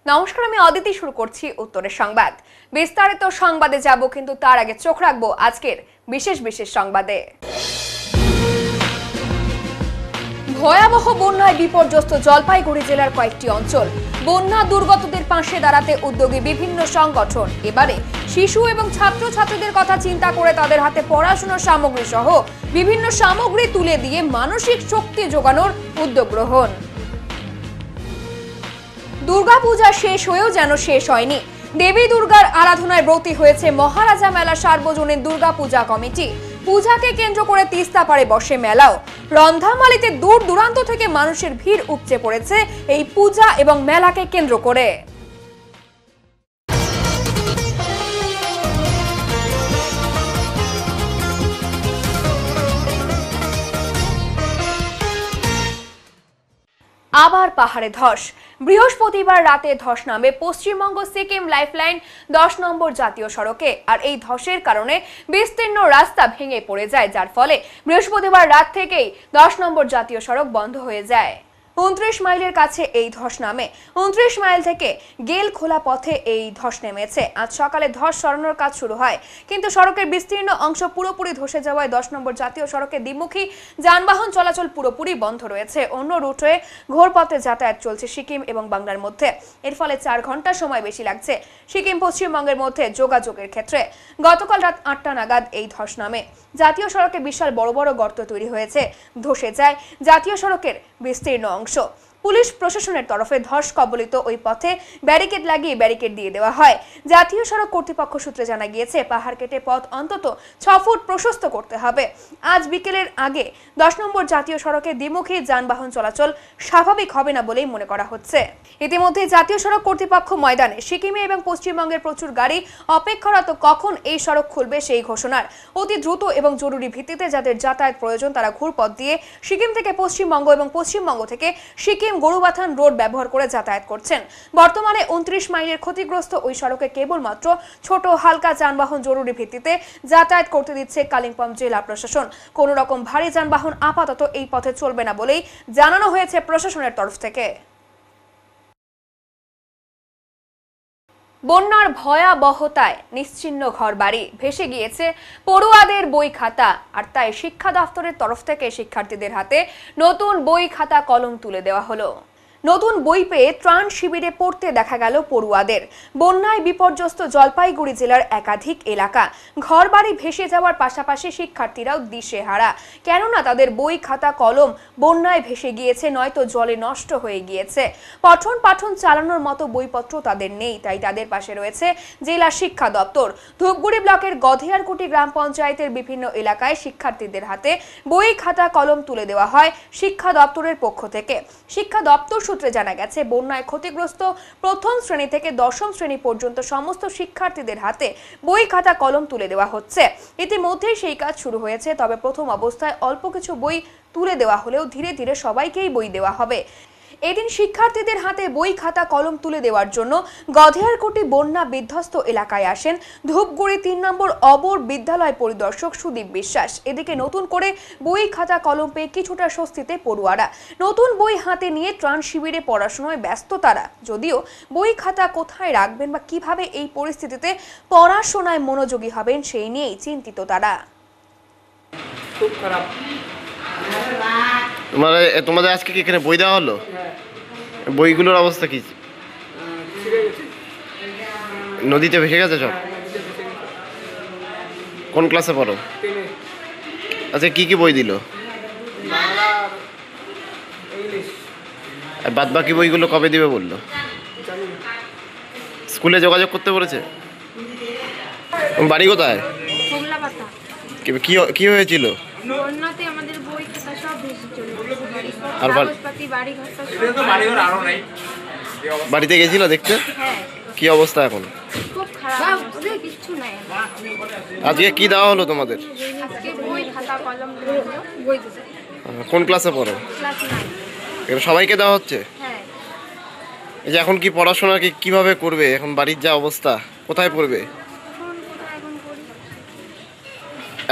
নমস্কার, আমি অদিতি। শুরু করছি উত্তরের সংবাদ। বিস্তারিত সংবাদে যাব, কিন্তু তার আগে চোখ রাখবো আজকের বিশেষ বিশেষ সংবাদে। ভয়াবহ বন্যায় বিপর্যস্ত জলপাইগুড়ি জেলার কয়েকটি অঞ্চল। বন্যা দুর্গতদের পাশে দাঁড়াতে উদ্যোগী বিভিন্ন সংগঠন। এবারে শিশু এবং ছাত্রছাত্রীদের কথা চিন্তা করে তাদের হাতে পড়াশোনার সামগ্রী সহ বিভিন্ন সামগ্রী তুলে দিয়ে মানসিক শক্তি যোগানোর উদ্যোগ গ্রহণ। দুর্গাপূজা শেষ হয়েও যেন শেষ হয়নি। দেবী দুর্গার আরাধনায় ব্রতী হয়েছে মহারাজা মেলা সার্বজনীন দুর্গাপূজা কমিটি। পূজাকে কেন্দ্র করে তিস্তা পাড়ে বসে মেলাও। রন্ধামালিতে দূর দূরান্ত থেকে মানুষের ভিড় উপচে পড়েছে এই পূজা এবং মেলাকে কেন্দ্র করে। আবার পাহাড়ে ধস। বৃহস্পতিবার রাতে ধস নামে পশ্চিমবঙ্গ সিকিম লাইফলাইন 10 নম্বর জাতীয় সড়কে। আর এই ধসের কারণে বিস্তীর্ণ রাস্তা ভেঙে পড়ে যায়, যার ফলে বৃহস্পতিবার রাত থেকেই 10 নম্বর জাতীয় সড়ক বন্ধ হয়ে যায়। 29 মাইলের কাছে এই ধস নামে। 29 মাইল থেকে গেল খোলা পথে এই ধস নেমেছে। আজ সকালে ধস সরানোর কাজ শুরু হয়, কিন্তু সড়কের বিস্তীর্ণ অংশ পুরোপুরি ধসে যাওয়ায় 10 নম্বর জাতীয় সড়কে দ্বিমুখী যানবাহন চলাচল পুরোপুরি বন্ধ রয়েছে। অন্য রুটে ঘোরপথে যাতায়াত চলছে সিকিম এবং বাংলার মধ্যে। এর ফলে 4 ঘন্টা সময় বেশি লাগছে সিকিম পশ্চিমবঙ্গের মধ্যে যোগাযোগের ক্ষেত্রে। গতকাল রাত 8টা নাগাদ এই ধস নামে। জাতীয় সড়কে বিশাল বড় বড় গর্ত তৈরি হয়েছে। ধসে যায় জাতীয় সড়কের বিস্তীর্ণ অংশ। পুলিশ প্রশাসনের তরফে ধস কবলিত ওই পথে ব্যারিকেড লাগিয়ে ব্যারিকেড দিয়ে দেওয়া হয়। জাতীয় সড়ক কর্তৃপক্ষ সূত্রে জানা গিয়েছে, পাহাড় কেটে পথ অন্তত 6 ফুট প্রশস্ত করতে হবে। আজ বিকেলের আগে 10 নম্বর জাতীয় সড়কে দ্বিমুখী যানবাহন চলাচল স্বাভাবিক হবে না বলেই মনে করা হচ্ছে। ইতিমধ্যে জাতীয় সড়ক কর্তৃপক্ষ ময়দানে সিকিমে এবং পশ্চিমবঙ্গের প্রচুর গাড়ি অপেক্ষারত কখন এই সড়ক খুলবে সেই ঘোষণার। অতি দ্রুত এবং জরুরি ভিত্তিতে যাদের যাতায়াত প্রয়োজন তারা ঘুরপথ দিয়ে সিকিম থেকে পশ্চিমবঙ্গ এবং পশ্চিমবঙ্গ থেকে সিকিম গরুবাথান রোড ব্যবহার করে যাতায়াত করছেন। বর্তমানে 29 মাইলের ক্ষতিগ্রস্ত ওই সড়কে কেবলমাত্র ছোট হালকা যানবাহন জরুরি ভিত্তিতে যাতায়াত করতে দিচ্ছে কালিম্পং জেলা প্রশাসন। কোন রকম ভারী যানবাহন আপাতত এই পথে চলবে না বলেই জানানো হয়েছে প্রশাসনের তরফ থেকে। বন্যার ভয়াবহতায় নিশ্চিহ্ন ঘরবাড়ি, ভেসে গিয়েছে পড়ুয়াদের বই খাতা। আর তাই শিক্ষা দপ্তরের তরফ থেকে শিক্ষার্থীদের হাতে নতুন বই খাতা কলম তুলে দেওয়া হলো। নতুন বই পেয়ে ত্রাণ শিবিরে পড়তে দেখা গেল পড়ুয়াদের। বন্যায় বিপর্যস্ত জলপাইগুড়ি জেলার একাধিক এলাকা। ঘরবাড়ি ভেসে যাওয়ার পাশাপাশি শিক্ষার্থীরাও দিশেহারা, কেননা তাদের বই খাতা কলম বন্যায় ভেসে গিয়েছে, নয়তো জলে নষ্ট হয়ে গিয়েছে। পঠন পাঠন চালানোর মতো বইপত্র তাদের নেই, তাই তাদের পাশে রয়েছে জেলা শিক্ষা দপ্তর। ধূপগুড়ি ব্লকের গধেয়ারকুটি গ্রাম পঞ্চায়েতের বিভিন্ন এলাকায় শিক্ষার্থীদের হাতে বই খাতা কলম তুলে দেওয়া হয় শিক্ষা দপ্তরের পক্ষ থেকে। শিক্ষা দপ্তর সূত্রে জানা গেছে, বন্যায় ক্ষতিগ্রস্ত প্রথম শ্রেণী থেকে 10ম শ্রেণী পর্যন্ত সমস্ত শিক্ষার্থীদের হাতে বই খাতা কলম তুলে দেওয়া হচ্ছে। ইতিমধ্যেই সেই কাজ শুরু হয়েছে, তবে প্রথম অবস্থায় অল্প কিছু বই তুলে দেওয়া হলেও ধীরে ধীরে সবাইকেই বই দেওয়া হবে। এদিন শিক্ষার্থীদের হাতে বই খাতা কলম তুলে দেওয়ার জন্য গধেয়ারকুটি বন্যা বিধ্বস্ত এলাকায় আসেন ধূপগুড়ি 3 নম্বর অবর বিদ্যালয় পরিদর্শক সুদীপ বিশ্বাস। এদিকে নতুন করে বই খাতা কলম পেয়ে কিছুটা স্বস্তিতে পড়ুয়ারা। নতুন বই হাতে নিয়ে ত্রাণ শিবিরে পড়াশোনায় ব্যস্ত তারা। যদিও বই খাতা কোথায় রাখবেন বা কিভাবে এই পরিস্থিতিতে পড়াশোনায় মনোযোগী হবেন সেই নিয়েই চিন্তিত তারা। খুব খারাপ। তোমাদের আজকে কি এখানে বই দেওয়া হলো? বইগুলোর অবস্থা কি? নদীতে ভেসে গেছে সব? কোন ক্লাসে পড়ো? আচ্ছা, কি কি বই দিল? বাদ বাকি বইগুলো কবে দিবে বললো? স্কুলে যোগাযোগ করতে বলেছে? বাড়ি কোথায়? কি হয়েছিল? বন্যাতে আমাদের বই খাতা সব ভেসে চলে গেছে। আর বাড়িতে গেছিল দেখতে? হ্যাঁ। কি অবস্থা এখন? খুব খারাপ, কিছু নাই। আজকে কি দেওয়া হলো তোমাদের? আজকে বই খাতা কলম দিলো, বই দিছে। কোন ক্লাসে পড়ো? ক্লাস 9। এগুলো সবাইকে দেওয়া হচ্ছে? হ্যাঁ। এই যে এখন কি পড়াশোনা কিভাবে করবে? এখন বাড়ির যা অবস্থা, কোথায় পড়বে?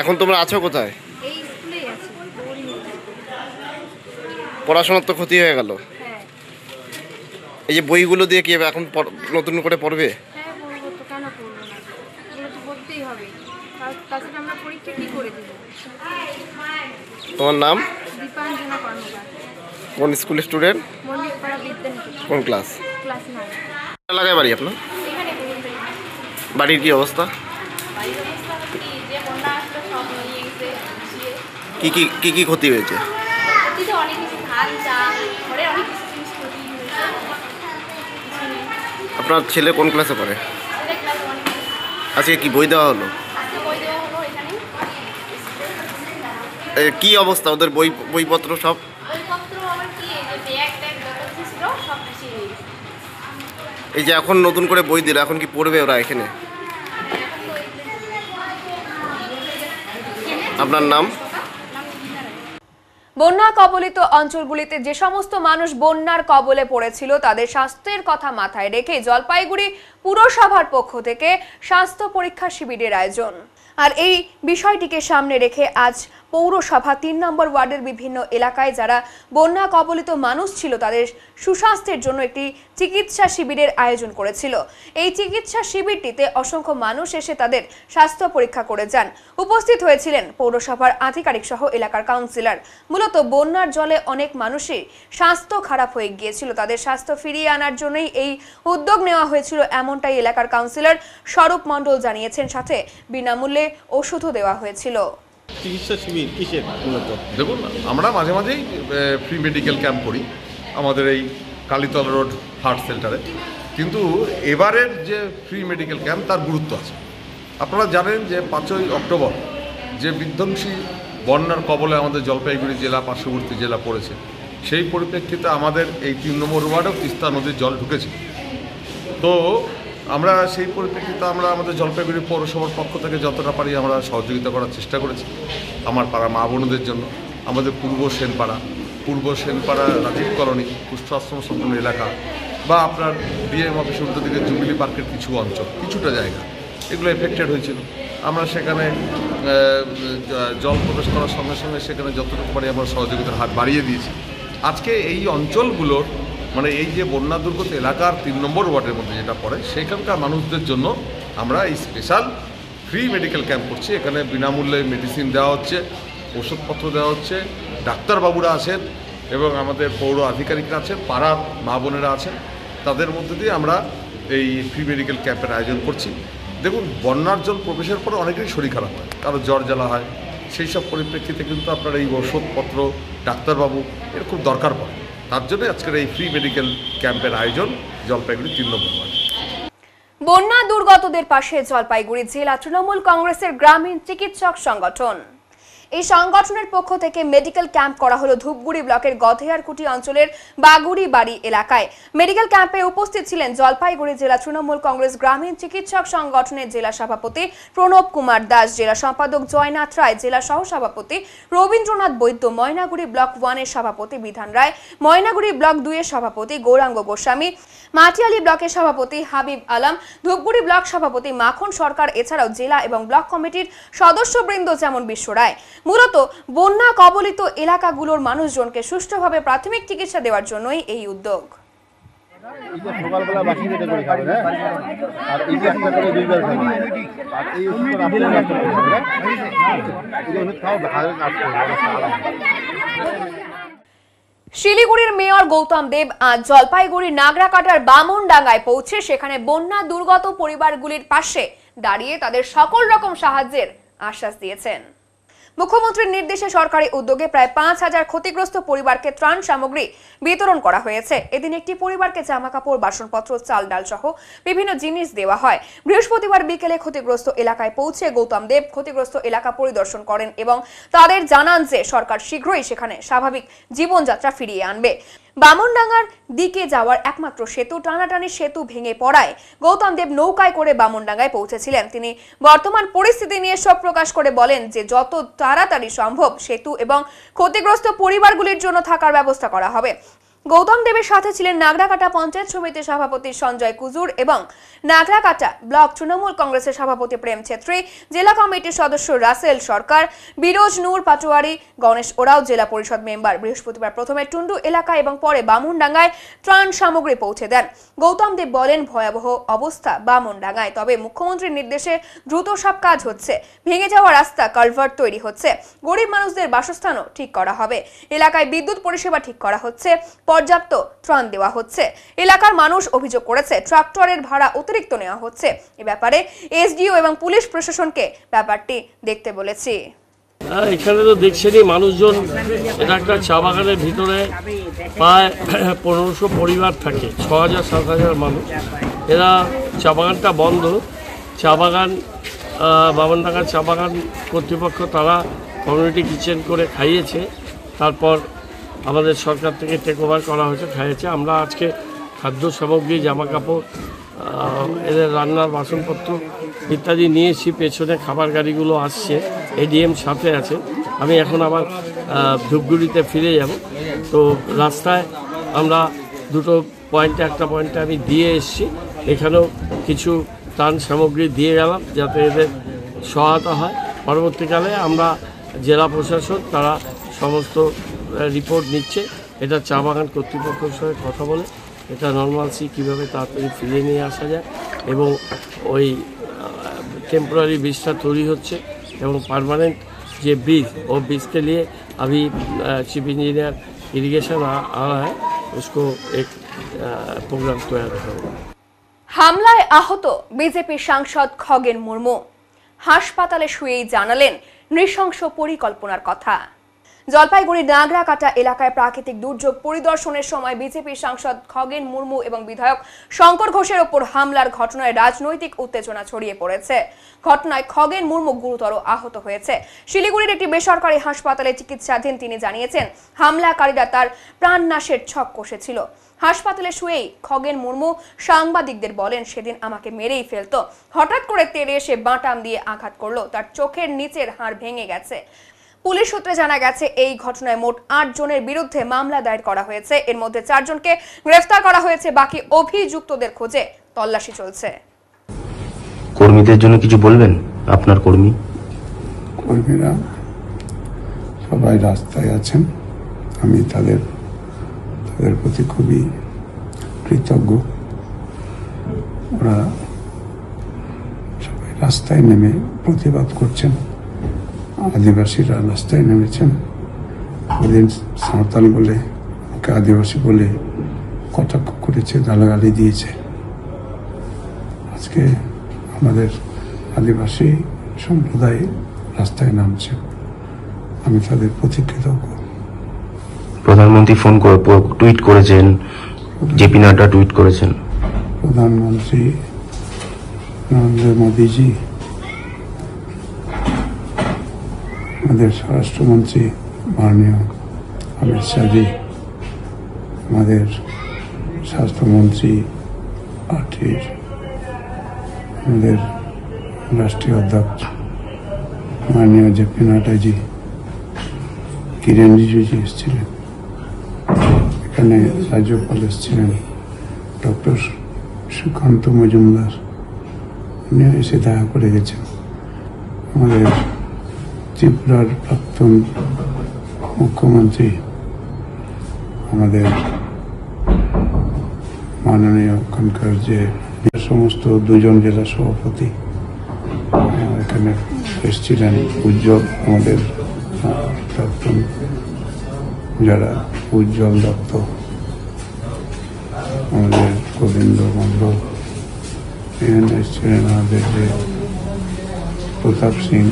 এখন তোমরা আছো কোথায়? এই স্কুলেই আছি। পড়াশোনার তো ক্ষতি হয়ে গেল। এই যে বইগুলো দিয়ে কি এখন নতুন করে পড়বে? হ্যাঁ পড়বো তো, কেন পড়বো না? এগুলো তো পড়তেই হবে, তাছাড়া আমরা পরীক্ষা কি করে দেবো? তোমার নাম? দীপাঞ্জনা কর্মকার, কোন স্কুলের স্টুডেন্ট? মল্লিকপাড়া বিদ্যানিকেতন, কোন ক্লাস? ক্লাস 9। এলাকায় বাড়ি আপনার? এখানে পড়ি। বাড়ির কি অবস্থা? বাড়ির অবস্থা কি, যে বন্যা আসলো সব নিয়ে গেছে গুছিয়ে। কি ক্ষতি হয়েছে? ক্ষতি তো অনেক কিছু, ধান চাল ঘরে অনেক কিছু জিনিস ক্ষতি হয়েছে। আপনার ছেলে কোন ক্লাসে পড়ে? সেটা ক্লাস 1। আজকে কি বই দেওয়া হলো? আজকে বই দেওয়া হলো এখানে। কি অবস্থা ওদের বইপত্র সব? বইপত্র আমার কি, এই যে ব্যাগ ট্যাগ যত কিছু ছিল সব গুছিয়ে নিয়ে গেছে। এই যে এখন নতুন করে বই দিল, এখন কি পড়বে ওরা এখানে? আপনার নাম? বন্যা কবলিত অঞ্চলগুলিতে যে সমস্ত মানুষ বন্যার কবলে পড়েছিল তাদের স্বাস্থ্যের কথা মাথায় রেখে জলপাইগুড়ি পুরসভার পক্ষ থেকে স্বাস্থ্য পরীক্ষা শিবিরের আয়োজন। আর এই বিষয়টিকে সামনে রেখে আজ পৌরসভা 3 নম্বর ওয়ার্ডের বিভিন্ন এলাকায় যারা বন্যা কবলিত মানুষ ছিল তাদের সুস্বাস্থ্যের জন্য একটি চিকিৎসা শিবিরের আয়োজন করেছিল। এই চিকিৎসা শিবিরটিতে অসংখ্য মানুষ এসে তাদের স্বাস্থ্য পরীক্ষা করে যান। উপস্থিত হয়েছিলেন পৌরসভার আধিকারিক সহ এলাকার কাউন্সিলর। মূলত বন্যার জলে অনেক মানুষই স্বাস্থ্য খারাপ হয়ে গিয়েছিল, তাদের স্বাস্থ্য ফিরিয়ে আনার জন্যই এই উদ্যোগ নেওয়া হয়েছিল, এমনটাই এলাকার কাউন্সিলর স্বরূপ মণ্ডল জানিয়েছেন। সাথে বিনামূল্যে ওষুধও দেওয়া হয়েছিল। চিকিৎসা শিবির কিসের মূলত? দেখুন, আমরা মাঝে মাঝেই ফ্রি মেডিকেল ক্যাম্প করি আমাদের এই কালীতলা রোড হার্ট সেন্টারে, কিন্তু এবারের যে ফ্রি মেডিকেল ক্যাম্প তার গুরুত্ব আছে। আপনারা জানেন যে 5ই অক্টোবর যে বিধ্বংসী বন্যার কবলে আমাদের জলপাইগুড়ি জেলা পার্শ্ববর্তী জেলা পড়েছে, সেই পরিপ্রেক্ষিতে আমাদের এই 3 নম্বর ওয়ার্ডেও তিস্তা নদীর জল ঢুকেছে। তো আমরা সেই পরিপ্রেক্ষিতে আমরা আমাদের জলপাইগুড়ি পৌরসভার পক্ষ থেকে যতটা পারি আমরা সহযোগিতা করার চেষ্টা করেছি আমার পাড়া মা বোনদের জন্য। আমাদের পূর্ব সেনপাড়া রাজীব কলোনি কুষ্ঠ আশ্রম সম্পন্ন এলাকা বা আপনার ডিএম অফিস উল্টো দিকে জুবিলি পার্কের কিছু অঞ্চল, কিছুটা জায়গা এগুলো এফেক্টেড হয়েছিল। আমরা সেখানে জল প্রবেশ করার সঙ্গে সঙ্গে সেখানে যতটুকু পারি আমরা সহযোগিতার হাত বাড়িয়ে দিয়েছি। আজকে এই অঞ্চলগুলোর মানে এই যে বন্যা দুর্গত এলাকার 3 নম্বর ওয়ার্ডের মধ্যে যেটা পড়ে সেখানকার মানুষদের জন্য আমরা এই স্পেশাল ফ্রি মেডিকেল ক্যাম্প করছি। এখানে বিনামূল্যে মেডিসিন দেওয়া হচ্ছে, ওষুধপত্র দেওয়া হচ্ছে, ডাক্তারবাবুরা আছেন এবং আমাদের পৌর আধিকারিকরা আছেন, পাড়ার মা বোনেরা আছেন, তাদের মধ্যে দিয়ে আমরা এই ফ্রি মেডিকেল ক্যাম্পের আয়োজন করছি। দেখুন, বন্যার জল প্রবেশের পরে অনেকেরই শরীর খারাপ হয়, কারো জ্বর জ্বালা হয়, সেই সব পরিপ্রেক্ষিতে কিন্তু আপনার এই ওষুধপত্র ডাক্তারবাবু এর খুব দরকার পড়ে। তার জন্য আজকের এই ফ্রি মেডিকেল ক্যাম্পের আয়োজন জলপাইগুড়ি 3 নম্বর ওয়ার্ড। বন্যা দুর্গতদের পাশে জলপাইগুড়ি জেলা তৃণমূল কংগ্রেসের গ্রামীণ চিকিৎসক সংগঠন। এই সংগঠনের পক্ষ থেকে মেডিকেল ক্যাম্প করা হলো ধূপগুড়ি ব্লকের গধেয়ারকুটি অঞ্চলের বাগুড়ি বাড়ি এলাকায়। মেডিকেল ক্যাম্পে উপস্থিত ছিলেন জলপাইগুড়ি জেলা তৃণমূল কংগ্রেস গ্রামীণ চিকিৎসক সংগঠনের জেলা সভাপতি প্রণব কুমার দাস, জেলা সম্পাদক জয়নাথ রায়, জেলা সহসভাপতি রবীন্দ্রনাথ বৈদ্য, ময়নাগুড়ি ব্লক 1 এর সভাপতি বিধান রায়, ময়নাগুড়ি ব্লক 2 এর সভাপতি গৌরাঙ্গ গোস্বামী, মাটিয়ালি ব্লকের সভাপতি হাবিব আলম, ধূপগুড়ি ব্লক সভাপতি মাখন সরকার, এছাড়াও জেলা এবং ব্লক কমিটির সদস্যবৃন্দ যেমন বিশ্ব রায়। মূলত বন্যা কবলিত এলাকাগুলোর মানুষজনকে সুষ্ঠুভাবে প্রাথমিক চিকিৎসা দেওয়ার জন্যই এই উদ্যোগ। সকালবেলা বাসি পেটে করে খাবেন, হ্যাঁ, আর এই যে একটা করে 2 বার খাবেন, আর এই ওষুধ রাত্রে রাখতে হবে, হ্যাঁ, এই ওষুধ খাও ভালো কাজ করবে। শিলিগুড়ির মেয়র গৌতম দেব আজ জলপাইগুড়ির নাগরাকাটার বামনডাঙ্গায় পৌঁছে সেখানে বন্যা দুর্গত পরিবারগুলির পাশে দাঁড়িয়ে তাদের সকল রকম সাহায্যের আশ্বাস দিয়েছেন। মুখ্যমন্ত্রীর নির্দেশে সরকারি উদ্যোগে প্রায় 5000 ক্ষতিগ্রস্ত পরিবারকে ত্রাণ সামগ্রী বিতরণ করা হয়েছে। এদিন একটি পরিবারকে জামাকাপড়, বাসনপত্র, চাল ডাল সহ বিভিন্ন জিনিস দেওয়া হয়। বৃহস্পতিবার বিকেলে ক্ষতিগ্রস্ত এলাকায় পৌঁছে গৌতম দেব ক্ষতিগ্রস্ত এলাকা পরিদর্শন করেন এবং তাদের জানান যে সরকার শীঘ্রই সেখানে স্বাভাবিক জীবনযাত্রা ফিরিয়ে আনবে। বামনডাঙ্গার দিকে যাওয়ার একমাত্র সেতু টানাটানি সেতু ভেঙে পড়ায় গৌতম দেব নৌকায় করে বামনডাঙ্গায় পৌঁছেছিলেন। তিনি বর্তমান পরিস্থিতি নিয়ে শোক প্রকাশ করে বলেন যে যত তাড়াতাড়ি সম্ভব সেতু এবং ক্ষতিগ্রস্ত পরিবারগুলির জন্য থাকার ব্যবস্থা করা হবে। গৌতম দেবের সাথে ছিলেন নাগরাকাটা পঞ্চায়েত সমিতির সভাপতি সঞ্জয় কুজুর এবং নাগরাকাটা ব্লক তৃণমূল কংগ্রেসের সভাপতি প্রেম ছেত্রী, জেলা কমিটির সদস্য রাসেল সরকার, বিরোজ নূর পাটোয়ারি, গণেশ ওরাও, জেলা পরিষদ মেম্বার। বৃহস্পতিবার প্রথমে টুন্ডু এলাকা এবং পরে বামুনডাঙ্গায় ত্রাণ সামগ্রী পৌঁছে দেন। গৌতম দেব বলেন, ভয়াবহ অবস্থা বামুনডাঙ্গায়, তবে মুখ্যমন্ত্রীর নির্দেশে দ্রুত সব কাজ হচ্ছে। ভেঙে যাওয়া রাস্তা, কালভার্ট তৈরি হচ্ছে, গরিব মানুষদের বাসস্থানও ঠিক করা হবে, এলাকায় বিদ্যুৎ পরিষেবা ঠিক করা হচ্ছে, পর্যাপ্ত ত্রাণ দেওয়া হচ্ছে। এলাকার মানুষ অভিযোগ করেছে ট্রাক্টরের ভাড়া অতিরিক্ত নেওয়া হচ্ছে। এ ব্যাপারে এসডিও এবং পুলিশ প্রশাসনকে ব্যাপারটি দেখতে বলেছি। এখানে তো দেখছেনই মানুষজন, এটা একটা চা বাগানের ভিতরে প্রায় 1500 পরিবার থাকে, 6000-7000 মানুষ। এরা চা বাগানটা বন্ধ, চা বাগান বামনডাঙ্গা চা বাগান কর্তৃপক্ষ তারা কমিউনিটি কিচেন করে খাইয়েছে, তারপর আমাদের সরকার থেকে টেক ওভার করা হয়েছে, খাইয়েছে। আমরা আজকে খাদ্য সামগ্রী, জামা কাপড়, এদের রান্নার বাসনপত্র ইত্যাদি নিয়েছি। পেছনে খাবার গাড়িগুলো আসছে, এডিএম সাথে আছে। আমি এখন আবার ধূপগুড়িতে ফিরে যাব। তো রাস্তায় আমরা দুটো পয়েন্টে, একটা পয়েন্টে আমি দিয়ে এসেছি, এখানেও কিছু ত্রাণ সামগ্রী দিয়ে গেলাম যাতে এদের সহায়তা হয়। পরবর্তীকালে আমরা জেলা প্রশাসন তারা সমস্ত রিপোর্ট নিচ্ছে, এটা চা বাগান কর্তৃপক্ষের সঙ্গে কথা বলে এটা নর্মালসি কীভাবে তাড়াতাড়ি ফিরিয়ে নিয়ে আসা যায়, এবং ওই টেম্পোরারি ব্রিজটা তৈরি হচ্ছে এবং পার্মানেंट যে ब्रिज वो ब्रिज के लिए अभी चीफ इंजीनियर इरिगेशन आ रहा है, उसको एक प्रोग्राम तैयार होगा। হামলায় আহত বিজেপি সাংসদ খগেন মুর্মু হাসপাতালে শুয়েই জানালেন নৃশংস পরিকল্পনার কথা। জলপাইগুড়ির নাগরাকাটা এলাকায় প্রাকৃতিক দুর্যোগ পরিদর্শনের সময় বিজেপি সাংসদ খগেন মুর্মু এবং বিধায়ক শঙ্কর ঘোষের ওপর হামলার ঘটনায় রাজনৈতিক উত্তেজনা ছড়িয়ে পড়েছে। ঘটনায় খগেন মুর্মু গুরুতর আহত হয়েছে। শিলিগুড়ির একটি বেসরকারি হাসপাতালে চিকিৎসাধীন তিনি জানিয়েছেন, হামলাকারীরা তার প্রাণনাশের ছক কষেছিল। হাসপাতালে শুয়েই খগেন মুর্মু সাংবাদিকদের বলেন, সেদিন আমাকে মেরেই ফেলতো, হঠাৎ করে তেড়ে এসে বাঁটাম দিয়ে আঘাত করলো, তার চোখের নিচের হাড় ভেঙে গেছে। পুলিশ সূত্রে জানা গেছে, এই ঘটনায় মোট 8 জনের বিরুদ্ধে মামলা দায়ের করা হয়েছে। এর মধ্যে 4 জনকে গ্রেফতার করা হয়েছে, বাকি অভিযুক্তদের খোঁজে তল্লাশি চলছে। কর্মীদের জন্য কিছু বলবেন? আপনার কর্মীরা সবাই রাস্তায় আছেন, আমি তাদের প্রতি খুবই কৃতজ্ঞ। ওরা সবাই রাস্তায় নেমে প্রতিবাদ করছেন, আদিবাসীরা রাস্তায় নেমেছেন। ওদিন সাঁওতাল বলে, ওকে আদিবাসী বলে কটাক্ষ করেছে, গালাগালি দিয়েছে। আজকে আমাদের আদিবাসী সম্প্রদায় রাস্তায় নামছে, আমি তাদের প্রতি কৃতজ্ঞ। প্রধানমন্ত্রী টুইট করেছেন, জেপি নাড্ডা টুইট করেছেন, প্রধানমন্ত্রী নরেন্দ্র মোদীজি, আমাদের স্বরাষ্ট্রমন্ত্রী মাননীয় অমিত শাহজি, আমাদের স্বাস্থ্যমন্ত্রী পার্টির, আমাদের রাষ্ট্রীয় অধ্যক্ষ মাননীয় জেপি নাড্ডাজি, কিরেন রিজিজু এসেছিলেন, এখানে রাজ্যপাল এসেছিলেন, ডক্টর সুকান্ত মজুমদার, উনিও এসে দেখা করে গেছেন। আমাদের ত্রিপুরার প্রাক্তন মুখ্যমন্ত্রী, আমাদের মাননীয় ওখানকার যে সমস্ত 2 জন জেলা সভাপতি এখানে এসেছিলেন, উজ্জ্বল, আমাদের প্রাক্তন যারা উজ্জ্বল দত্ত, আমাদের গোবিন্দ মন্ডল, এখানে এসেছিলেন আমাদের যে প্রতাপ সিং,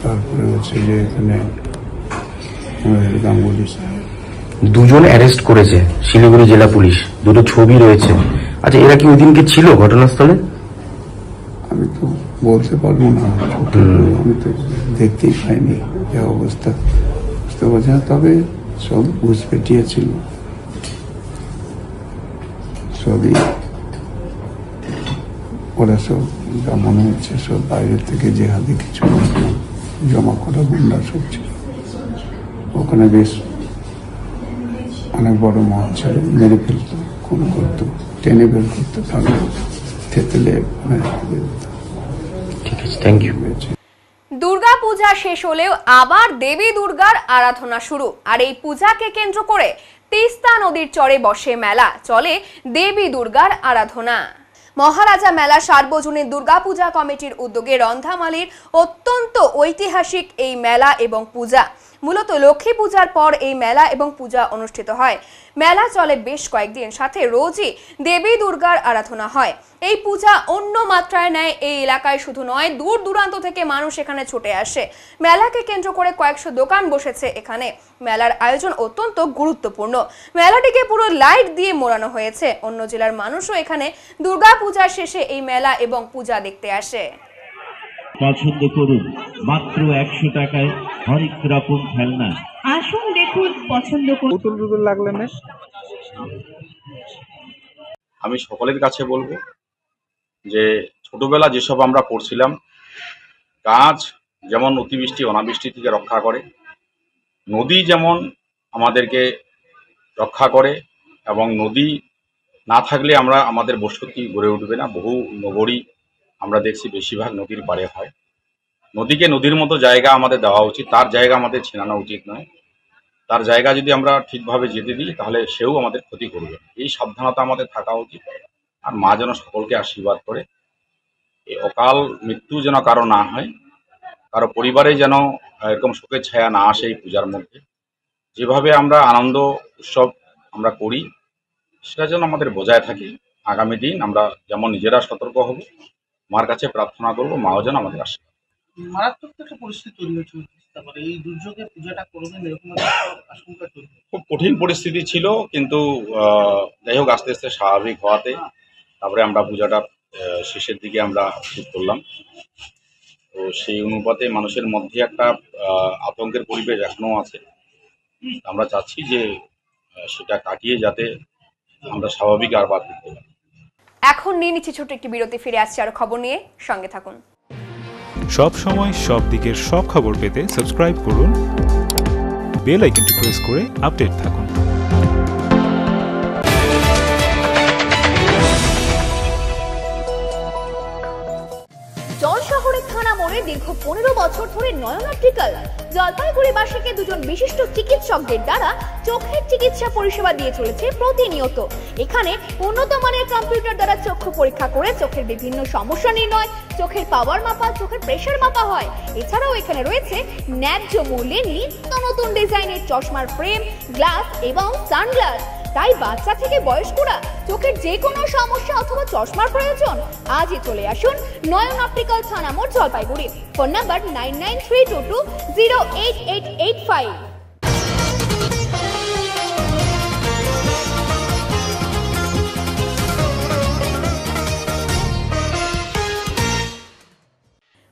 তারপরে হচ্ছে যে এখানে আমাদের গাঙ্গুলি সাহেব। 2 জন অ্যারেস্ট করেছে শিলিগুড়ি জেলা পুলিশ, 2টো ছবি রয়েছে। আচ্ছা, এরা কি ওই দিনকে ছিল ঘটনাস্থলে? আমি তো বলতে পারবো না, আমি তো দেখতেই পাইনি যে অবস্থা, বুঝতে পারছি না। তবে সব ঘুষপেটিয়ে ছিল, সবই ওরা সব যা মনে হচ্ছে সব বাইরের থেকে যে হাতে কিছু জমা করা গুন্ডা সব ছিল। ওখানে বেশ অনেক বড় মহল ছিল, মেরে ফেলতো, খুন করতো, টেনে বের করতো, তাহলে থেতলে ঠিক আছে, থ্যাংক ইউ। দুর্গা পূজা শেষ হলেও আবার দেবী দুর্গার আরাধনা শুরু। আর এই পূজাকে কেন্দ্র করে তিস্তা নদীর চরে বসে মেলা, চলে দেবী দুর্গার আরাধনা। মহারাজা মেলা সার্বজনীন দুর্গাপূজা কমিটির উদ্যোগে রন্ধামালির অত্যন্ত ঐতিহাসিক এই মেলা এবং পূজা। মূলত লক্ষ্মী পূজার পর এই মেলা এবং পূজা অনুষ্ঠিত হয়। মেলা চলে বেশ কয়েকদিন, সাথে রোজই দেবী দুর্গার আরাধনা হয়। এই পূজা অন্য মাত্রায় নেয় এই এলাকায় শুধু নয়, দূর দূরান্ত থেকে মানুষ এখানে ছুটে আসে। মেলাকে কেন্দ্র করে কয়েকশো দোকান বসেছে এখানে। মেলার আয়োজন অত্যন্ত গুরুত্বপূর্ণ। মেলাটিকে পুরো লাইট দিয়ে মোড়ানো হয়েছে। অন্য জেলার মানুষও এখানে দুর্গা পূজা শেষে এই মেলা এবং পূজা দেখতে আসে। পছন্দ করুন মাত্র 100 টাকায় হরেক রকম খেলনা। আসুন দেখুন, পছন্দ করুন। পুতুল পুতুল লাগলে না। আমি সকলের কাছে বলবো যে ছোটবেলা যেসব আমরা পড়ছিলাম, গাছ যেমন অতিবৃষ্টি অনাবৃষ্টি থেকে রক্ষা করে, নদী যেমন আমাদেরকে রক্ষা করে, এবং নদী না থাকলে আমরা আমাদের বসতি গড়ে উঠবে না। বহু নগরী আমরা দেখছি বেশিরভাগ নদীর পাড়ে হয়। নদীকে নদীর মতো জায়গা আমাদের দেওয়া উচিত, তার জায়গা আমাদের ছিনানো উচিত নয়। তার জায়গা যদি আমরা ঠিকভাবে যেতে দিই তাহলে সেও আমাদের ক্ষতি করবে। এই সাবধানতা আমাদের থাকা উচিত। আর মা যেন সকলকে আশীর্বাদ করে, এই অকাল মৃত্যু যেন কারো না হয়, কারো পরিবারে যেন এরকম শোকের ছায়া না আসে। এই পূজার মধ্যে যেভাবে আমরা আনন্দ উৎসব আমরা করি সেটা যেন আমাদের বজায় থাকে। আগামী দিন আমরা যেমন নিজেরা সতর্ক হব, মার কাছে প্রার্থনা করবো, মাও যেন আমাদের আশীর্বাদ। মারাত্মক একটা পরিস্থিতি তৈরি হয়েছিল, তারপরে এই দুর্যোগে পূজাটা করবেন এরকম আশঙ্কা তৈরি। খুব কঠিন পরিস্থিতি ছিল, কিন্তু যাই হোক আস্তে আস্তে স্বাভাবিক হওয়াতে তারপরে আমরা পূজাটা শেষের দিকে আমরা ঠিক করলাম। তো সেই অনুপাতে মানুষের মধ্যে একটা আতঙ্কের পরিবেশ এখনো আছে। আমরা চাচ্ছি যে সেটা কাটিয়ে যাতে আমরা স্বাভাবিক আবার করতে পারি। এখন নিয়ে নিচ্ছি ছোট একটি বিরতি, ফিরে আসছি আরো খবর নিয়ে, সঙ্গে থাকুন। সব সময় সব দিকের সব খবর পেতে সাবস্ক্রাইব করুন, বেল আইকনটি প্রেস করে আপডেট থাকুন। শহরের থানা মোড়ে দীর্ঘ 15 বছর ধরে নয়ন অপটিক্যাল জলপাইগুড়িবাসীকে দুজন বিশিষ্ট চিকিৎসকদের দ্বারা চোখের চিকিৎসা পরিষেবা দিয়ে চলেছে প্রতিনিয়ত। এখানে উন্নত মানের কম্পিউটার দ্বারা চক্ষু পরীক্ষা করে চোখের বিভিন্ন সমস্যা নির্ণয়, চোখের পাওয়ার মাপা, চোখের প্রেসার মাপা হয়। এছাড়াও এখানে রয়েছে ন্যায্য মূল্যে নিত্য নতুন ডিজাইনের চশমার ফ্রেম, গ্লাস এবং সানগ্লাস। তাই বাচ্চা থেকে বয়স্করা চোখের যে কোনো সমস্যা অথবা চশমার প্রয়োজন আজই চলে আসুন নয়ন অপটিক্যাল থানা মোড়, জলপাইগুড়ি। Phone number 9932208885।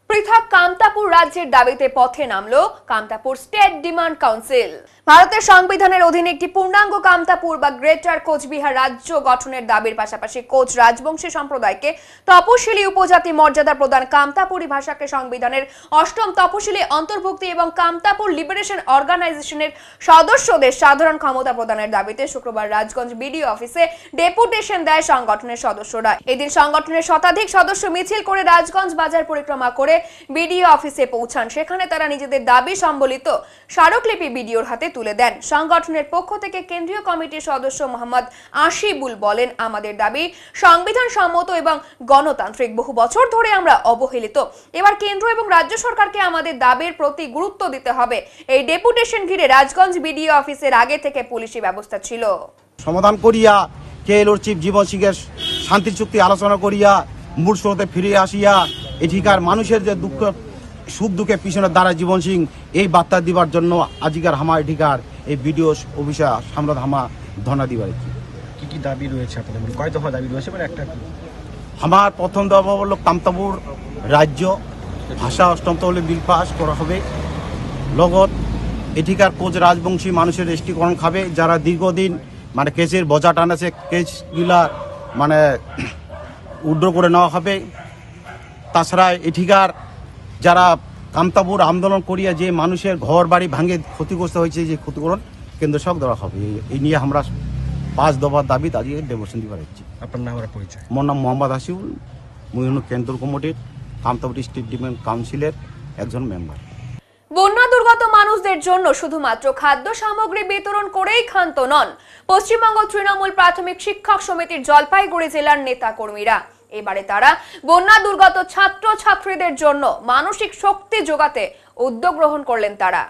পৃথক কামতাপুর রাজ্যের দাবিতে পথে নামলো কামতাপুর স্টেট ডিমান্ড কাউন্সিল। ভারতের সংবিধানের অধীনে একটি পূর্ণাঙ্গ কামতাপুর বা গ্রেটার কোচবিহার রাজ্য গঠনের দাবির পাশাপাশি কোচ রাজবংশী সম্প্রদায়কে তপশিলি উপজাতি মর্যাদা প্রদান, কামতাপুরী ভাষাকে সংবিধানের 8ম তপশিলি অন্তর্ভুক্তি এবং কামতাপুর লিবারেশন অর্গানাইজেশনের সদস্যদের সাধারণ ক্ষমতা প্রদানের দাবিতে শুক্রবার রাজগঞ্জ বিডিও অফিসে ডেপুটেশন দেয় সংগঠনের সদস্যরা। এদিন সংগঠনের শতাধিক সদস্য মিছিল করে রাজগঞ্জ বাজার পরিক্রমা করে বিডিও অফিসে পৌঁছান। সেখানে তারা নিজেদের দাবি সম্বলিত স্মারকলিপি বিডিওর হাতে তুলে দেন। সংগঠনের পক্ষ থেকে কেন্দ্রীয় কমিটির সদস্য মোহাম্মদ আশিবুল বলেন, আমাদের দাবি সংবিধান সম্মত এবং গণতান্ত্রিক। বহু বছর ধরে আমরা অবহেলিত। এবার কেন্দ্র এবং রাজ্য সরকারকে আমাদের দাবির প্রতি গুরুত্ব দিতে হবে। এই ডেপুটেশন ঘিরে রাজগঞ্জ বিডিও অফিসের আগে থেকে পুলিশি ব্যবস্থা ছিল। সমাধান করিয়া কেএলওর চিফ জীবন সিংহের শান্তি চুক্তি আলোচনা করিয়া মূল স্রোতে ফিরে আসিয়া এঠিকার মানুষের যে দুঃখ সুখ দুঃখে পিছনে দ্বারা জীবন সিং এই বার্তা দিবার জন্য আজিকার হামা এঠিকার এই বিডিও অফিসে সামরাত হামা ধর্ণা দিবার। কি কি দাবি রয়েছে আপনাদের, কয় দফা দাবি রয়েছে? মানে একটা আমার প্রথম দফা হলো কামতাপুর রাজ্য ভাষা 8ম তহবিলে বিল পাস করা হবে। লগত এঠিকার কোচ রাজবংশী মানুষের রেজিস্ট্রিকরণ খাবে, যারা দীর্ঘদিন মানে কেসের বোঝা টানাছে, কেসগুলা মানে উড্র করে নেওয়া হবে। তাছাড়া এঠিকার যারা কামতাপুর আন্দোলন করিয়া যে মানুষের ঘর বাড়ি ভাঙে ক্ষতিগ্রস্ত হয়েছে, যে ক্ষতিপূরণ কেন্দ্র সরকার দেওয়া হবে। এই নিয়ে আমরা 5 দফার দাবি দাঁড়িয়ে ডেমোশন দিতে পারছি। আপনার নাম আর পরিচয়? আমার নাম মোহাম্মদ হাসিবুল, মুহিনুর কেন্দ্র কমিটির কামতাপুর স্টেট ডিপার্টমেন্ট কাউন্সিলের একজন মেম্বার। বন্যা দুর্গত মানুষদের জন্য শুধুমাত্র খাদ্য সামগ্রী বিতরণ করেই ক্ষান্ত নন পশ্চিমবঙ্গ তৃণমূল প্রাথমিক শিক্ষক সমিতির জলপাইগুড়ি জেলার নেতা কর্মীরা। এবারে তারা বন্যা দুর্গত ছাত্র ছাত্রীদের জন্য মানসিক শক্তি যোগাতে উদ্যোগ গ্রহণ করলেন তারা।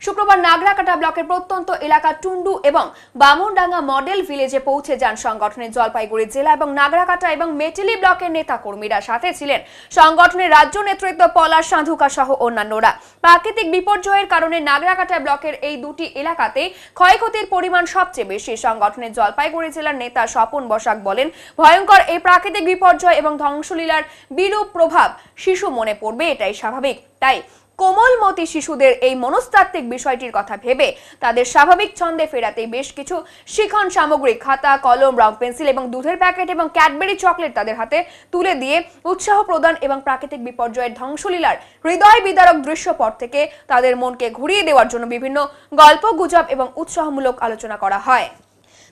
শুক্রবার নাগরাকাটা ব্লকের প্রত্যন্ত এলাকা টুন্ডু এবং বামনডাঙ্গা মডেল ভিলেজে পৌঁছে যান সংগঠনের জলপাইগুড়ি জেলা এবং নাগরাকাটা এবং মেটেলি ব্লকের নেতা কর্মীরা। সাথে ছিলেন সংগঠনের রাজ্য নেতৃত্ব পলাশ সাধুকা সহ অন্যান্যরা। প্রাকৃতিক বিপর্যয়ের কারণে নাগরাকাটা ব্লকের এই দুটি এলাকাতে ক্ষয়ক্ষতির পরিমাণ সবচেয়ে বেশি। সংগঠনের জলপাইগুড়ি জেলার নেতা স্বপন বসাক বলেন, ভয়ঙ্কর এই প্রাকৃতিক বিপর্যয় এবং ধ্বংসলীলার বিরূপ প্রভাব শিশু মনে পড়বে, এটাই স্বাভাবিক। তাই কোমলমতি শিশুদের এই মনস্তাত্ত্বিক বিষয়টির কথা ভেবে তাদের স্বাভাবিক ছন্দে ফেরাতে বেশ কিছু শিক্ষণ সামগ্রী, খাতা, কলম, রং পেন্সিল এবং দুধের প্যাকেট এবং ক্যাডবেরি চকলেট তাদের হাতে তুলে দিয়ে উৎসাহ প্রদান এবং প্রাকৃতিক বিপর্যয়ের ধ্বংসলীলার হৃদয় বিদারক দৃশ্যপট থেকে তাদের মনকে ঘুরিয়ে দেওয়ার জন্য বিভিন্ন গল্প, গুজব এবং উৎসাহমূলক আলোচনা করা হয়।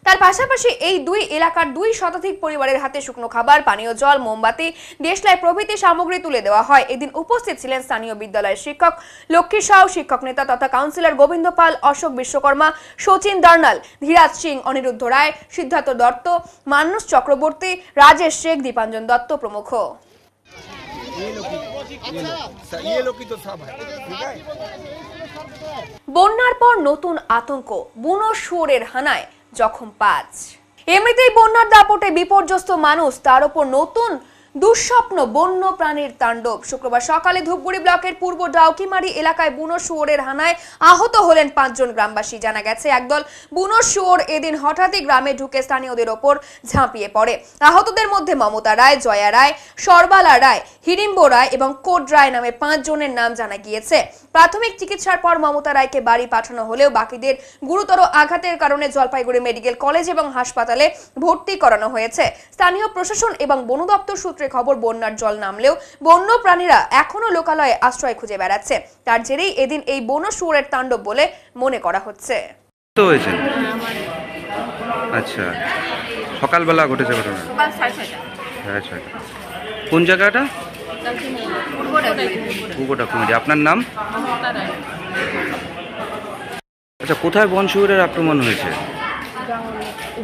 তার পাশাপাশি এই দুই এলাকার 2 শতাধিক পরিবারের হাতে শুকনো খাবার, পানীয় জল, মোমবাতি, দেশলাই প্রভৃতি সামগ্রী তুলে দেওয়া হয়। এদিন উপস্থিত ছিলেন স্থানীয় বিদ্যালয়ের শিক্ষক লক্ষ্মী সাউ, শিক্ষক নেতা তথা কাউন্সিলর গোবিন্দ পাল, অশোক বিশ্বকর্মা, সচিন দার্নাল, ধীরাজ সিং, অনিরুদ্ধ রায়, সিদ্ধার্থ দত্ত, মান্নুষ চক্রবর্তী, রাজেশ শেখ, দীপাঞ্জন দত্ত প্রমুখ। বন্যার পর নতুন আতঙ্ক, বুনো শুয়োরের হানায় জখম 5। এমনিতেই বন্যার দাপটে বিপর্যস্ত মানুষ, তার উপর নতুন দুঃস্বপ্ন বন্য প্রাণীর তাণ্ডব। শুক্রবার সকালে ধূপগুড়ি ব্লকের পূর্ব ডাউকিমারি এলাকায় বুনো শুয়োরের হানায় আহত হলেন 5 জন গ্রামবাসী। জানা গেছে একদল বুনো শুয়োর এদিন হঠাৎই গ্রামে ঢুকে স্থানীয়দের ওপর ঝাঁপিয়ে পড়ে। আহতদের মধ্যে মমতা রায়, জয়া রায়, সরবালা রায়, হিড়িম্ব রায় এবং কোড রায় নামে 5 জনের নাম জানা গিয়েছে। প্রাথমিক চিকিৎসার পর মমতা রায়কে বাড়ি পাঠানো হলেও বাকিদের গুরুতর আঘাতের কারণে জলপাইগুড়ি মেডিকেল কলেজ এবং হাসপাতালে ভর্তি করানো হয়েছে। স্থানীয় প্রশাসন এবং বন দপ্তর সূত্রে খবর, বন্যার জল নামলেও বন্য প্রাণীরা এখনো লোকালয়ে আশ্রয় খুঁজে বেড়াচ্ছে। তার জেরেই এদিন এই বন্য শুয়োরের তাণ্ডব বলে মনে করা হচ্ছে। আচ্ছা, সকালবেলা ঘটেছে ঘটনা? সকাল 6:30। কোন জায়গাটা? কুকুরটা। আপনার নাম? আচ্ছা, কোথায় বন শুয়োরের আক্রমণ হয়েছে?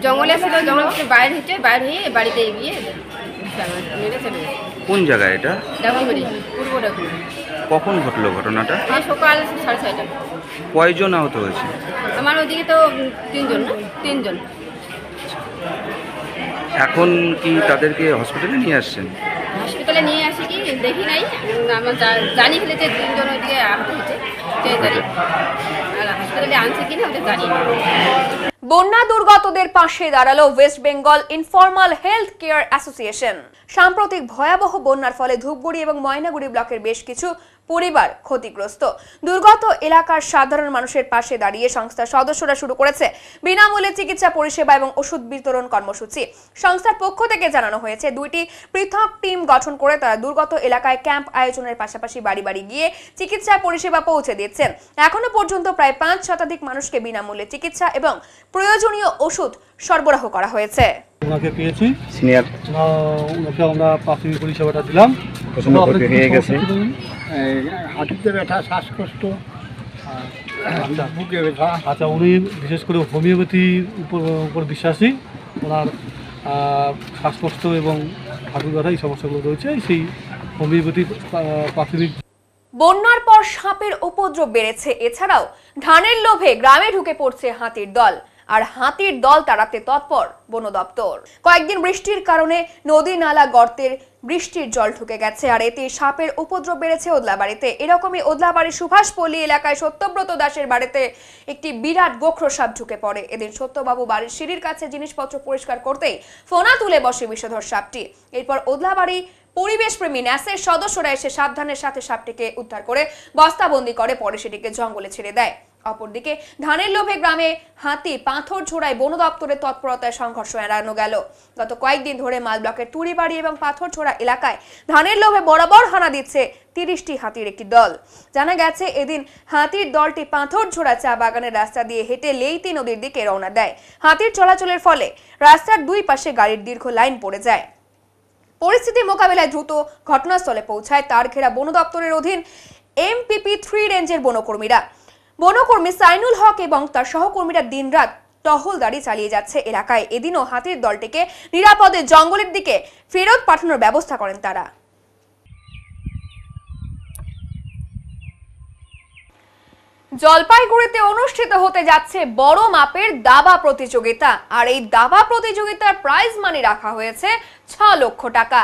জঙ্গলে ছিল, জঙ্গল থেকে বাইরে হয়ে বাড়িতে গিয়ে কোন জায়গায় এটা? পূর্ব ডাকুমারি। কখন ঘটলো ঘটনাটা? সকাল 6:30। কয়জন আহত হয়েছে? আমার ওদিকে তো 3 জন। এখন কি তাদেরকে হসপিটালে নিয়ে আসছেন? হসপিটালে নিয়ে আসি কি দেখি নাই, আমরা জানি ফেলে যে 3 জন ওদিকে আহত হয়েছে, আর হসপিটালে আনছে কিনা ওদের জানি না। বন্যা দুর্গতদের পাশে দাঁড়ালো West Bengal informal health care association. সাম্প্রতিক ভয়াবহ বন্যার ফলে ধূপগুড়ি এবং ময়নাগুড়ি ব্লকের বেশ কিছু পরিবার ক্ষতিগ্রস্ত। দুর্গত এলাকার সাধারণ মানুষের পাশে দাঁড়িয়ে সংস্থার সদস্যরা শুরু করেছে বিনামূল্যে চিকিৎসা পরিষেবা এবং ওষুধ বিতরণ কর্মসূচি। সংস্থার পক্ষ থেকে জানানো হয়েছে 2টি পৃথক টিম গঠন করে তারা দুর্গত এলাকায় ক্যাম্প আয়োজনের পাশাপাশি বাড়ি বাড়ি গিয়ে চিকিৎসা পরিষেবা পৌঁছে দিচ্ছেন। এখনো পর্যন্ত প্রায় 5 শতাধিক মানুষকে বিনামূল্যে চিকিৎসা এবং প্রয়োজনীয় ওষুধ সরবরাহ করা হয়েছে। ওনাকে পেয়েছি, সিনিয়র ওনাকে আমরা প্রাথমিক পরিষেবাটা দিলাম। হাঁটুতে ব্যথা, শ্বাসকষ্ট, বুকে ব্যথা। আচ্ছা, উনি বিশেষ করে হোমিওপ্যাথির উপর বিশ্বাসী। ওনার শ্বাসকষ্ট এবং হাঁটু ব্যথা এই সমস্যাগুলো রয়েছে, সেই হোমিওপ্যাথির প্রাথমিক। বন্যার পর সাপের উপদ্রব বেড়েছে। এছাড়াও ধানের লোভে গ্রামে ঢুকে পড়ছে হাতির দল, আর হাতির দল তাড়াতে তৎপর বন দপ্তর। কয়েকদিন বৃষ্টির কারণে নদী নালা গর্তের বৃষ্টির জল ঢুকে গেছে, আর এতে সাপের উপদ্রব বেড়েছে ওদলাবাড়িতে। এরকমই ওদলাবাড়ির সুভাষপল্লী এলাকায় সত্যব্রত দাসের বাড়িতে একটি বিরাট গোখরো সাপ ঢুকে পড়ে। এদিন সত্যবাবু বাড়ির সিঁড়ির কাছে জিনিসপত্র পরিষ্কার করতেই ফোনা তুলে বসে বিষধর সাপটি। এরপর ওদলাবাড়ি পরিবেশপ্রেমী ন্যাসের সদস্যরা এসে সাবধানের সাথে সাপটিকে উদ্ধার করে বস্তাবন্দি করে, পরে সেটিকে জঙ্গলে ছেড়ে দেয়। অপরদিকে ধানের লোভে গ্রামে হাতি পাথর ছোড়ায় বন দপ্তরের তৎপরতায় সংঘর্ষ এড়ানো গেল। গত কয়েকদিন ধরে মাল ব্লকের টুরিবাড়ি এবং পাথর ছোড়া এলাকায় ধানের লোভে বরাবর হানা দিচ্ছে 30টি হাতির একটি দল। জানা গেছে এদিন হাতির দলটি পাথর ছোড়া চা বাগানের রাস্তা দিয়ে হেঁটে লেইতি নদীর দিকে রওনা দেয়। হাতির চলাচলের ফলে রাস্তার দুই পাশে গাড়ির দীর্ঘ লাইন পড়ে যায়। পরিস্থিতি মোকাবেলায় দ্রুত ঘটনাস্থলে পৌঁছায় তারঘেরা বন দপ্তরের অধীন MPP3 রেঞ্জের বনকর্মী সাইনুল হক এবং তার সহকর্মীরা দিনরাত টহলদারি চালিয়ে যাচ্ছে এলাকায়। এদিনও হাতির দলটিকে নিরাপদে জঙ্গলের দিকে ফেরত পাঠানোর ব্যবস্থা করেন তারা। জলপাইগুড়িতে অনুষ্ঠিত হতে যাচ্ছে বড় মাপের দাবা প্রতিযোগিতা, আর এই দাবা প্রতিযোগিতার প্রাইজ মানি রাখা হয়েছে 6 লক্ষ টাকা।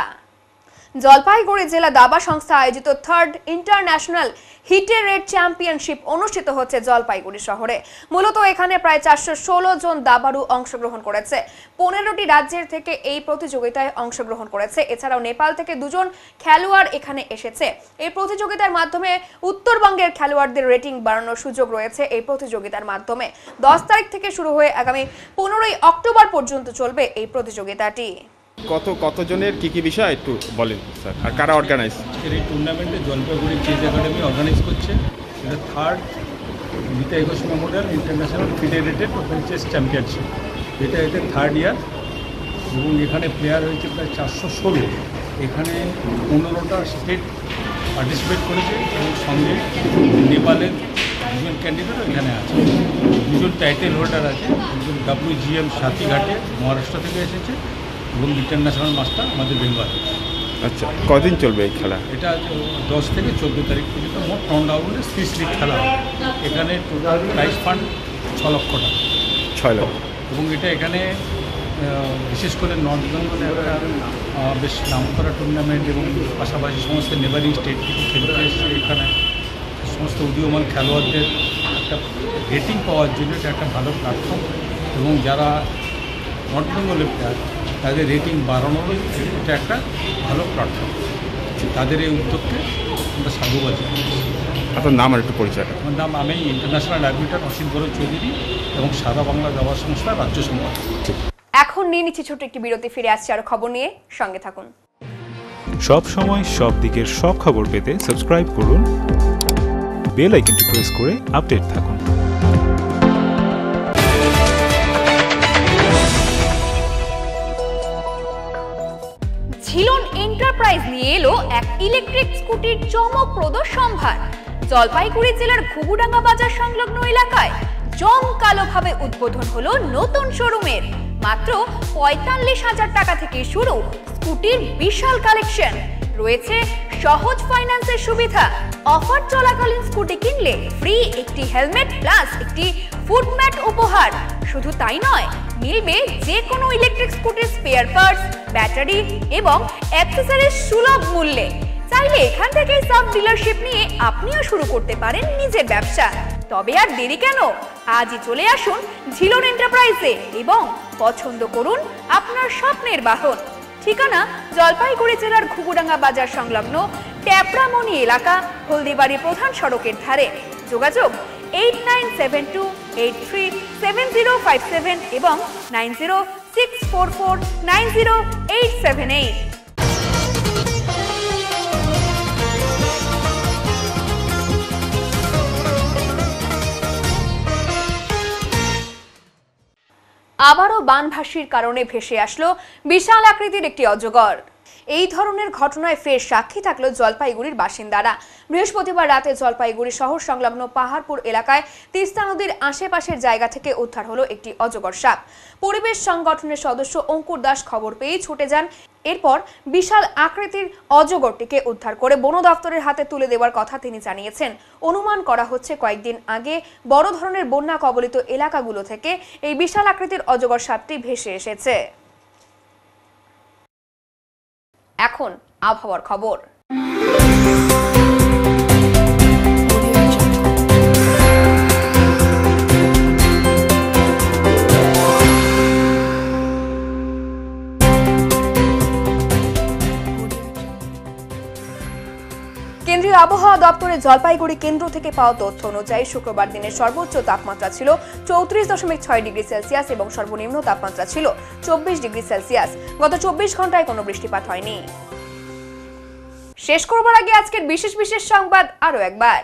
জলপাইগুড়ি জেলা দাবা সংস্থা আয়োজিত 3rd ইন্টারন্যাশনাল হিটের রেড চ্যাম্পিয়নশিপ অনুষ্ঠিত হচ্ছে জলপাইগুড়ি শহরে। মূলত এখানে প্রায় 416 জন দাবাড়ু অংশগ্রহণ করেছে। 15টি রাজ্যের থেকে এই প্রতিযোগিতায় অংশগ্রহণ করেছে। এছাড়াও নেপাল থেকে 2 জন খেলোয়াড় এখানে এসেছে। এই প্রতিযোগিতার মাধ্যমে উত্তরবঙ্গের খেলোয়াড়দের রেটিং বাড়ানোর সুযোগ রয়েছে। এই প্রতিযোগিতার মাধ্যমে 10 তারিখ থেকে শুরু হয়ে আগামী 15ই অক্টোবর পর্যন্ত চলবে এই প্রতিযোগিতাটি। কতজনের কি বিষয় একটু বলেন স্যার, আর কারা অর্গানাইজ? এই টুর্নামেন্টে জলপাইগুড়ি চেস একাডেমি অর্গানাইজ করছে। এটা 3rd গীতা একুশ memorial international federated open chess championship. এটা 3rd ইয়ার এবং এখানে প্লেয়ার হয়েছে প্রায় 416। এখানে 15টা স্টেট পার্টিসিপেট করেছে এবং সঙ্গে নেপালের 2 জন ক্যান্ডিডেটও এখানে আছে। 2 জন টাইটেল হোল্ডার আছে। একজন WGM সাথীঘাটে মহারাষ্ট্র থেকে এসেছে এবং ইন্টারন্যাশনাল মাস্টার আমাদের বেঙ্গল। আচ্ছা, কদিন চলবে এই খেলা? এটা 10 থেকে 14 তারিখ পর্যন্ত মোট টুর্নামেন্টে 30 লিগ খেলা হবে। এখানে টোটাল প্রাইজ ফান্ড 6 লক্ষ টাকা। 6 লক্ষ। এবং এটা এখানে বিশেষ করে নর্থ বেঙ্গলে একটা বেশ নাম করা টুর্নামেন্ট এবং পাশাপাশি সমস্ত নেবারিং স্টেট থেকে খেলতে এসেছে। এখানে সমস্ত উদীয়মান খেলোয়াড়দের একটা রেটিং পাওয়ার জন্য এটা একটা ভালো প্ল্যাটফর্ম এবং যারা নর্থ বেঙ্গলের প্লেয়ার তাদের রেটিং বাড়ানোর এটা একটা ভালো প্ল্যাটফর্ম। তাদের এই উদ্যোগকে আমরা সাধুবাদ জানাই। আপনার নাম আর একটু পরিচয়টা? আমার নাম, আমি ইন্টারন্যাশনাল আর্বিটার অসিত বড় চৌধুরী এবং সারা বাংলা দাবা সংস্থার রাজ্য সম্পাদক। এখন নিয়ে নিচ্ছি ছোট্ট একটি বিরতি, ফিরে আসছি আরো খবর নিয়ে, সঙ্গে থাকুন। সব সময় সব দিকের সব খবর পেতে সাবস্ক্রাইব করুন, বেল আইকনটি প্রেস করে আপডেট থাকুন। ঝিলন এন্টারপ্রাইজ নিয়ে এলো এক ইলেকট্রিক স্কুটির চমকপ্রদ সম্ভার। জলপাইগুড়ি জেলার ঘুঘুডাঙ্গা বাজার সংলগ্ন এলাকায় জমকালোভাবে উদ্বোধন হলো নতুন শোরুমের। মাত্র 45,000 টাকা থেকে শুরু স্কুটির বিশাল কালেকশন রয়েছে। সহজ ফাইন্যান্সের সুবিধা। অফার চলাকালীন স্কুটি কিনলে ফ্রি একটি হেলমেট প্লাস একটি ফুট ম্যাট উপহার। শুধু তাই নয়, মিলবে যে কোনো ইলেকট্রিক স্কুটির স্পেয়ার পার্টস, ব্যাটারি এবং অ্যাক্সেসরিজ সুলভ মূল্যে। চাইলে এখান থেকে সাব ডিলারশিপ নিয়ে আপনিও শুরু করতে পারেন নিজের ব্যবসা। তবে আর দেরি কেন, আজই চলে আসুন ঝিলন এন্টারপ্রাইজে এবং পছন্দ করুন আপনার স্বপ্নের বাহন। ঠিকানা জলপাইগুড়ি জেলার ঘুঘুডাঙ্গা বাজার সংলগ্ন ট্যাপরামণি এলাকা, হলদিবাড়ি প্রধান সড়কের ধারে। যোগাযোগ 8972837057 এবং 9064490878। আবারও বানভাসির কারণে ভেসে আসলো বিশাল আকৃতির একটি অজগর। এই ধরনের ঘটনায় ফের সাক্ষী থাকলো জলপাইগুড়ির বাসিন্দারা। বৃহস্পতিবার রাতে জলপাইগুড়ি শহর সংলগ্ন পাহাড়পুর এলাকায় তিস্তা নদীর আশেপাশের জায়গা থেকে উদ্ধার হলো একটি অজগর সাপ। পরিবেশ সংগঠনের সদস্য অঙ্কুর দাস খবর পেয়ে ছুটে যান। এরপর বিশাল আকৃতির অজগরটিকে উদ্ধার করে বন দপ্তরের হাতে তুলে দেওয়ার কথা তিনি জানিয়েছেন। অনুমান করা হচ্ছে কয়েকদিন আগে বড় ধরনের বন্যা কবলিত এলাকাগুলো থেকে এই বিশাল আকৃতির অজগর সাপটি ভেসে এসেছে। এখন আবহাওয়ার খবর। কেন্দ্রীয় আবহাওয়া দপ্তরের জলপাইগুড়ি কেন্দ্র থেকে পাওয়া তথ্য অনুযায়ী শুক্রবার দিনের সর্বোচ্চ তাপমাত্রা ছিল 34.6 ডিগ্রি সেলসিয়াস এবং সর্বনিম্ন তাপমাত্রা ছিল 24 ডিগ্রি সেলসিয়াস। গত 24 ঘন্টায় কোনো বৃষ্টিপাত হয়নি। শেষ করবার আগে আজকের বিশেষ সংবাদ আরো একবার।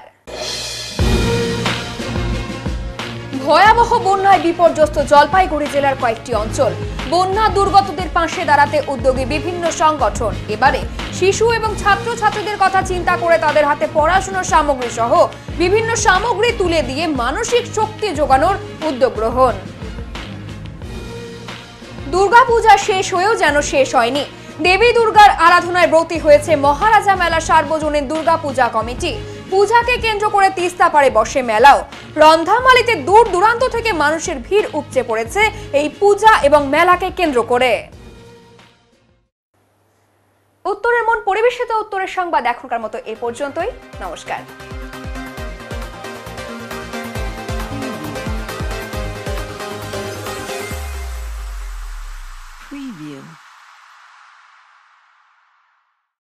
ভয়াবহ বন্যায় বিপর্যস্ত জলপাইগুড়ি জেলার কয়েকটি অঞ্চল। বন্যা দুর্গতদের পাশে দাঁড়াতে উদ্যোগী বিভিন্ন সংগঠন। এবারে শিশু এবং ছাত্রছাত্রীদের কথা চিন্তা করে তাদের হাতে পড়াশোনার সামগ্রী সহ বিভিন্ন সামগ্রী তুলে দিয়ে মানসিক শক্তি যোগানোর উদ্যোগ গ্রহণ। দুর্গাপূজা শেষ হয়েও যেন শেষ হয়নি। দেবী দুর্গার আরাধনায় ব্রতী হয়েছে মহারাজা মেলা সার্বজনীন দুর্গা পূজা কমিটি। পূজাকে কেন্দ্র করে তিস্তা পাড়ে বসে মেলাও। রন্ধামালিতে দূর দূরান্ত থেকে মানুষের ভিড় উপচে পড়েছে এই পূজা এবং মেলাকে কেন্দ্র করে। উত্তরের মন পরিবেশিত উত্তরের সংবাদ এখনকার মতো এ পর্যন্তই। নমস্কার।